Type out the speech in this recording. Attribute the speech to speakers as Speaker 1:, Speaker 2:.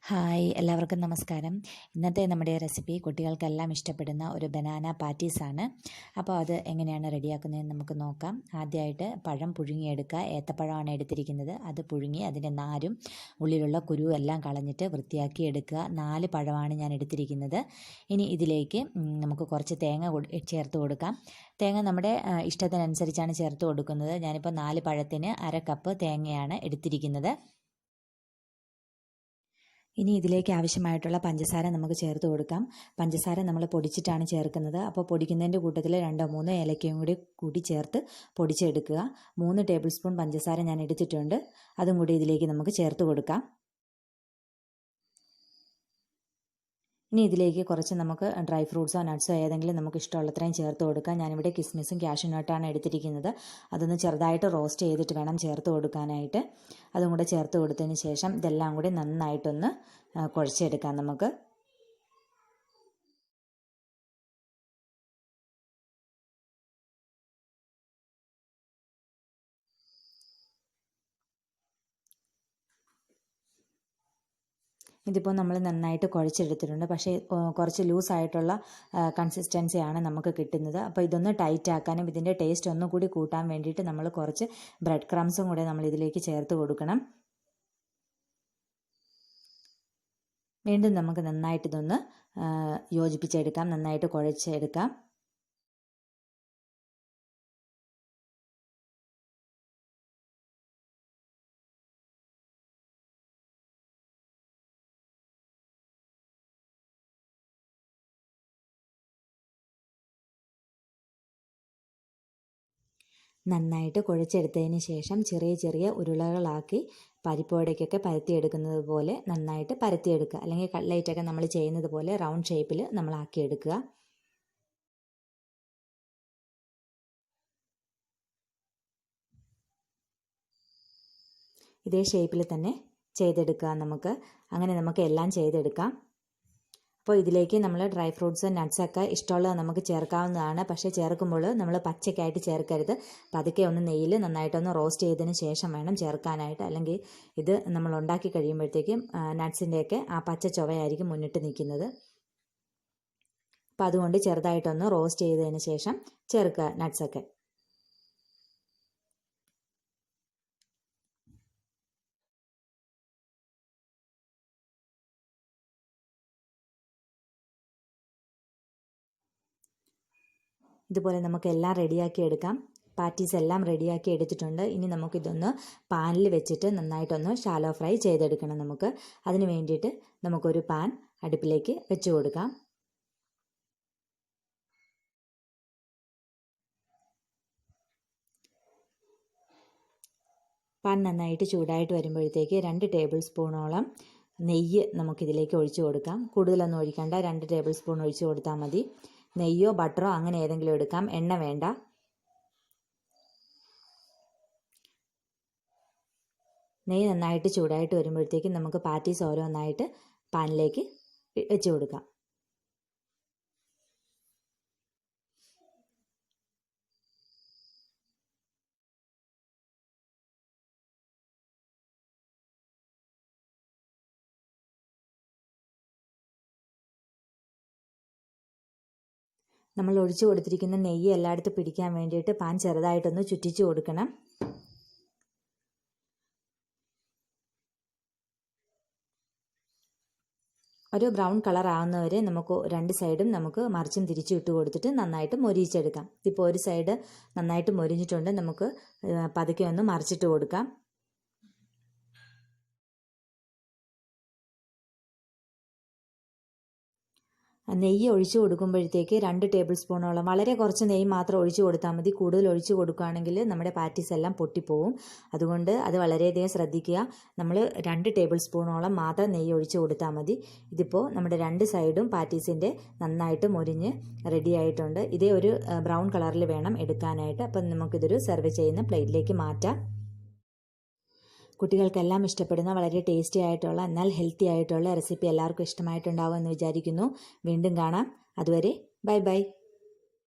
Speaker 1: Hi, എല്ലാവർക്കും നമസ്കാരം. ഇന്നത്തെ നമ്മുടെ റെസിപ്പി കുട്ടികൾക്കെല്ലാം ഇഷ്ടപ്പെടുന്ന ഒരു ബനാന പാറ്റീസാണ്. അപ്പോൾ അത് എങ്ങനെയാണ് റെഡിയാക്കുന്നതെന്ന് നമുക്ക് നോക്കാം. ആദ്യമായിട്ട് പഴം പുഴുങ്ങിയെടുക്കുക. ഏത്തപ്പഴമാണ് എടുത്തിരിക്കുന്നത്. അത് പുഴുങ്ങി അതിൻ്റെ നാരും ഉള്ളിലുള്ള കുരുവും എല്ലാം കളഞ്ഞിട്ട് വൃത്തിയാക്കി എടുക്കുക. 4 പഴമാണ് ഞാൻ എടുത്തിരിക്കുന്നത്. ഇനി ഇതിലേക്ക് നമുക്ക് കുറച്ച് തേങ്ങ ചേർത്ത് കൊടുക്കാം. തേങ്ങ നമ്മുടെ ഇഷ്ടത്തിനനുസരിച്ചാണ് ചേർത്ത് കൊടുക്കുന്നത്. ഞാനിപ്പോൾ 4 പഴത്തിന് 1/2 കപ്പ് തേങ്ങയാണ് എടുത്തിരിക്കുന്നത്. ഇനി ഇതിലേക്ക് ആവശ്യമായിട്ടുള്ള പഞ്ചസാര നമുക്ക് ചേർത്ത് കൊടുക്കാം. പഞ്ചസാര നമ്മൾ പൊടിച്ചിട്ടാണ് ചേർക്കുന്നത്. അപ്പോൾ പൊടിക്കുന്നതിൻ്റെ കൂട്ടത്തിൽ 2-3 ഏലക്കയും കൂടി ചേർത്ത് പൊടിച്ചെടുക്കുക. 3 ടേബിൾ സ്പൂൺ പഞ്ചസാര ഞാൻ എടുത്തിട്ടുണ്ട്. അതും കൂടി ഇതിലേക്ക് നമുക്ക് ചേർത്ത് കൊടുക്കാം. ഇനി ഇതിലേക്ക് കുറച്ച് നമുക്ക് ഡ്രൈ ഫ്രൂട്ട്സോ നട്ട്സോ ഏതെങ്കിലും നമുക്ക് ഇഷ്ടമുള്ളത്രയും ചേർത്ത് കൊടുക്കാം. ഞാനിവിടെ കിസ്മിസും കാഷ്യൂ നട്ടാണ് എടുത്തിരിക്കുന്നത്. അതൊന്ന് ചെറുതായിട്ട് റോസ്റ്റ് ചെയ്തിട്ട് വേണം ചേർത്ത് കൊടുക്കാനായിട്ട്. അതും കൂടെ ചേർത്ത് കൊടുത്തതിന് ശേഷം ഇതെല്ലാം കൂടി നന്നായിട്ടൊന്ന് കുഴച്ചെടുക്കാം നമുക്ക്. ഇതിപ്പോൾ നമ്മൾ നന്നായിട്ട് കുഴച്ചെടുത്തിട്ടുണ്ട്. പക്ഷേ കുറച്ച് ലൂസായിട്ടുള്ള കൺസിസ്റ്റൻസിയാണ് നമുക്ക് കിട്ടുന്നത്. അപ്പോൾ ഇതൊന്ന് ടൈറ്റ് ആക്കാനും ഇതിൻ്റെ ടേസ്റ്റ് ഒന്നുകൂടി കൂട്ടാൻ വേണ്ടിയിട്ട് നമ്മൾ കുറച്ച് ബ്രെഡ് ക്രംസും കൂടെ നമ്മൾ ഇതിലേക്ക് ചേർത്ത് കൊടുക്കണം. വീണ്ടും നമുക്ക് നന്നായിട്ട് ഇതൊന്ന് യോജിപ്പിച്ചെടുക്കാം, നന്നായിട്ട് കുഴച്ചെടുക്കാം. നന്നായിട്ട് കുഴച്ചെടുത്തതിന് ശേഷം ചെറിയ ചെറിയ ഉരുളകളാക്കി പരിപ്പുവടയ്ക്കൊക്കെ പരത്തിയെടുക്കുന്നത് പോലെ നന്നായിട്ട് പരത്തിയെടുക്കുക. അല്ലെങ്കിൽ കട്ട്ലൈറ്റൊക്കെ നമ്മൾ ചെയ്യുന്നത് പോലെ റൗണ്ട് ഷേപ്പിൽ നമ്മൾ ആക്കിയെടുക്കുക. ഇതേ ഷേപ്പിൽ തന്നെ ചെയ്തെടുക്കുക നമുക്ക്. അങ്ങനെ നമുക്ക് എല്ലാം ചെയ്തെടുക്കാം. അപ്പോൾ ഇതിലേക്ക് നമ്മൾ ഡ്രൈ ഫ്രൂട്ട്സ് നട്ട്സൊക്കെ ഇഷ്ടമുള്ളത് നമുക്ക് ചേർക്കാവുന്നതാണ്. പക്ഷേ ചേർക്കുമ്പോൾ നമ്മൾ പച്ചക്കായിട്ട് ചേർക്കരുത്. പതുക്കെ ഒന്ന് നെയ്യിൽ നന്നായിട്ടൊന്ന് റോസ്റ്റ് ചെയ്തതിന് ശേഷം വേണം ചേർക്കാനായിട്ട്. അല്ലെങ്കിൽ ഇത് നമ്മൾ ഉണ്ടാക്കി കഴിയുമ്പോഴത്തേക്കും നട്ട്സിൻ്റെയൊക്കെ ആ പച്ച ചുവയായിരിക്കും മുന്നിട്ട് നിൽക്കുന്നത്. അപ്പോൾ അതുകൊണ്ട് ചെറുതായിട്ടൊന്ന് റോസ്റ്റ് ചെയ്തതിന് ശേഷം ചേർക്കുക നട്ട്സൊക്കെ. ഇതുപോലെ നമുക്ക് എല്ലാം റെഡിയാക്കി എടുക്കാം. പാറ്റീസ് എല്ലാം റെഡിയാക്കി എടുത്തിട്ടുണ്ട്. ഇനി നമുക്കിതൊന്ന് പാനിൽ വെച്ചിട്ട് നന്നായിട്ടൊന്ന് ഷാലോ ഫ്രൈ ചെയ്തെടുക്കണം. നമുക്ക് അതിന് വേണ്ടിയിട്ട് നമുക്കൊരു പാൻ അടുപ്പിലേക്ക് വെച്ച് കൊടുക്കാം. പാൻ നന്നായിട്ട് ചൂടായിട്ട് വരുമ്പോഴത്തേക്ക് 2 ടേബിൾ സ്പൂണോളം നെയ്യ് നമുക്കിതിലേക്ക് ഒഴിച്ചു കൊടുക്കാം. കൂടുതലൊന്നും ഒഴിക്കേണ്ട, 2 ടേബിൾ സ്പൂൺ ഒഴിച്ചു കൊടുത്താൽ മതി. നെയ്യോ ബട്ടറോ അങ്ങനെ ഏതെങ്കിലും എടുക്കാം, എണ്ണ വേണ്ട. നെയ്യ് നന്നായിട്ട് ചൂടായിട്ട് വരുമ്പോഴത്തേക്കും നമുക്ക് പാറ്റീസ് ഓരോന്നായിട്ട് പാനിലേക്ക് വെച്ച് കൊടുക്കാം. നമ്മൾ ഒഴിച്ചു കൊടുത്തിരിക്കുന്ന നെയ്യ് എല്ലായിടത്തും പിടിക്കാൻ വേണ്ടിയിട്ട് പാൻ ചെറുതായിട്ടൊന്ന് ചുറ്റിച്ചു കൊടുക്കണം. ഒരു ബ്രൗൺ കളർ ആവുന്നവരെ നമുക്ക് 2 സൈഡും നമുക്ക് മറിച്ചും തിരിച്ചും ഇട്ട് കൊടുത്തിട്ട് നന്നായിട്ട് മൊരിയിച്ചെടുക്കാം. ഇപ്പോൾ ഒരു സൈഡ് നന്നായിട്ട് മൊരിഞ്ഞിട്ടുണ്ട്. നമുക്ക് പതുക്കെ ഒന്ന് മറിച്ചിട്ട് കൊടുക്കാം. നെയ്യ് ഒഴിച്ചു കൊടുക്കുമ്പോഴത്തേക്ക് 2 ടേബിൾ സ്പൂണോളം, വളരെ കുറച്ച് നെയ്യ് മാത്രം ഒഴിച്ചു കൊടുത്താൽ മതി. കൂടുതൽ ഒഴിച്ചു കൊടുക്കുകയാണെങ്കിൽ നമ്മുടെ പാറ്റീസ് എല്ലാം പൊട്ടിപ്പോവും. അതുകൊണ്ട് അത് വളരെയധികം ശ്രദ്ധിക്കുക. നമ്മൾ 2 ടേബിൾ സ്പൂണോളം മാത്രം നെയ്യ് ഒഴിച്ചു കൊടുത്താൽ മതി. ഇതിപ്പോൾ നമ്മുടെ 2 സൈഡും പാറ്റീസിൻ്റെ നന്നായിട്ട് മൊരിഞ്ഞ് റെഡി ആയിട്ടുണ്ട്. ഇതേ ഒരു ബ്രൗൺ കളറിൽ വേണം എടുക്കാനായിട്ട്. അപ്പം നമുക്കിതൊരു സെർവ് ചെയ്യുന്ന പ്ലേറ്റിലേക്ക് മാറ്റാം. കുട്ടികൾക്കെല്ലാം ഇഷ്ടപ്പെടുന്ന വളരെ ടേസ്റ്റി ആയിട്ടുള്ള എന്നാൽ ഹെൽത്തി ആയിട്ടുള്ള റെസിപ്പി എല്ലാവർക്കും ഇഷ്ടമായിട്ടുണ്ടാവുമെന്ന് വിചാരിക്കുന്നു. വീണ്ടും കാണാം. അതുവരെ ബൈ ബൈ.